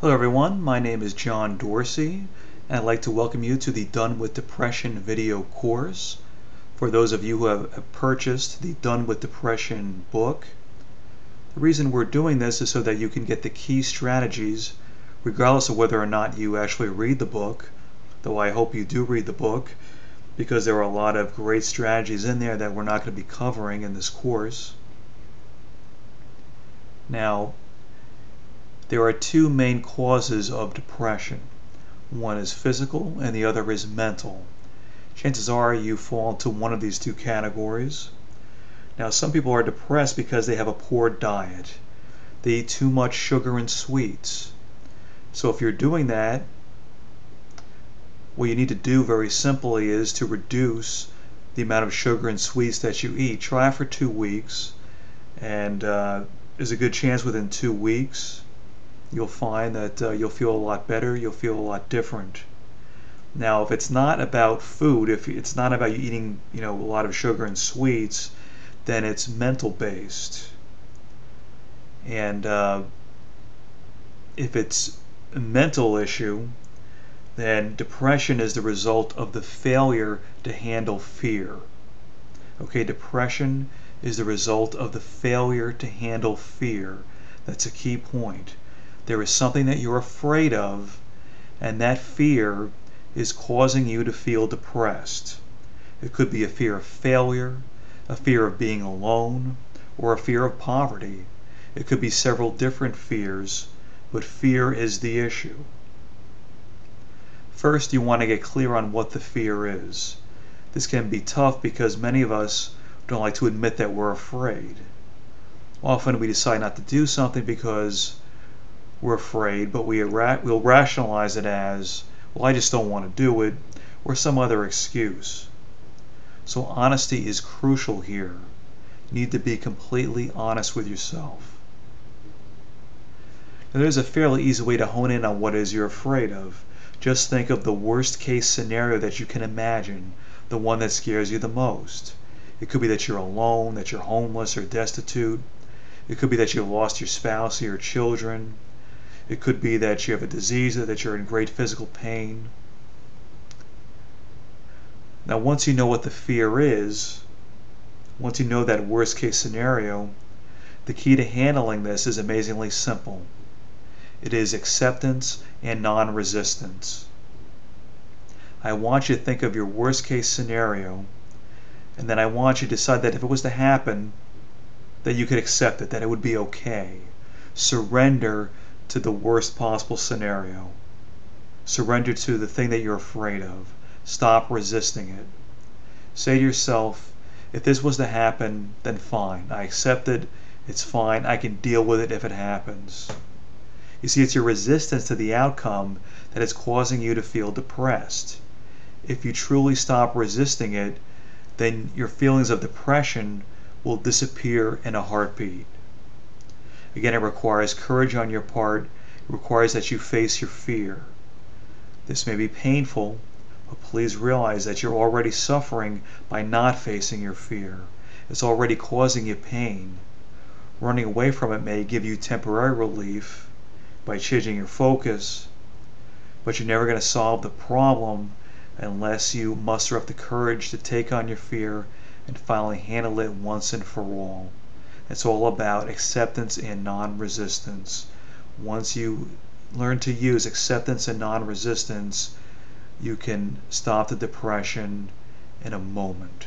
Hello everyone, my name is John Dorsey, and I'd like to welcome you to the Done with Depression video course. For those of you who have purchased the Done with Depression book, the reason we're doing this is so that you can get the key strategies, regardless of whether or not you actually read the book, though I hope you do read the book, because there are a lot of great strategies in there that we're not going to be covering in this course. Now, there are two main causes of depression. One is physical and the other is mental. Chances are you fall into one of these two categories. Now, some people are depressed because they have a poor diet. They eat too much sugar and sweets. So if you're doing that, what you need to do very simply is to reduce the amount of sugar and sweets that you eat. Try it for 2 weeks, and there's a good chance within 2 weeks you'll find that you'll feel a lot better, you'll feel a lot different. Now, if it's not about food, if it's not about you eating, a lot of sugar and sweets, then it's mental based. And if it's a mental issue, then depression is the result of the failure to handle fear. Okay, depression is the result of the failure to handle fear. That's a key point. There is something that you're afraid of, and that fear is causing you to feel depressed. It could be a fear of failure, a fear of being alone, or a fear of poverty. It could be several different fears, but fear is the issue. First, you want to get clear on what the fear is. This can be tough because many of us don't like to admit that we're afraid. Often we decide not to do something because we're afraid, but we'll rationalize it as, well, I just don't want to do it, or some other excuse. So honesty is crucial here. You need to be completely honest with yourself. Now, there's a fairly easy way to hone in on what it is you're afraid of. Just think of the worst case scenario that you can imagine, the one that scares you the most. It could be that you're alone, that you're homeless or destitute. It could be that you lost your spouse or your children. It could be that you have a disease or that you're in great physical pain. Now, once you know what the fear is, once you know that worst case scenario, the key to handling this is amazingly simple. It is acceptance and non-resistance. I want you to think of your worst case scenario, and then I want you to decide that if it was to happen, that you could accept it, that it would be okay. Surrender to the worst possible scenario. Surrender to the thing that you're afraid of. Stop resisting it. Say to yourself, if this was to happen, then fine. I accept it. It's fine. I can deal with it if it happens. You see, it's your resistance to the outcome that is causing you to feel depressed. If you truly stop resisting it, then your feelings of depression will disappear in a heartbeat. Again, it requires courage on your part. It requires that you face your fear. This may be painful, but please realize that you're already suffering by not facing your fear. It's already causing you pain. Running away from it may give you temporary relief by changing your focus, but you're never going to solve the problem unless you muster up the courage to take on your fear and finally handle it once and for all. It's all about acceptance and non-resistance. Once you learn to use acceptance and non-resistance, you can stop the depression in a moment.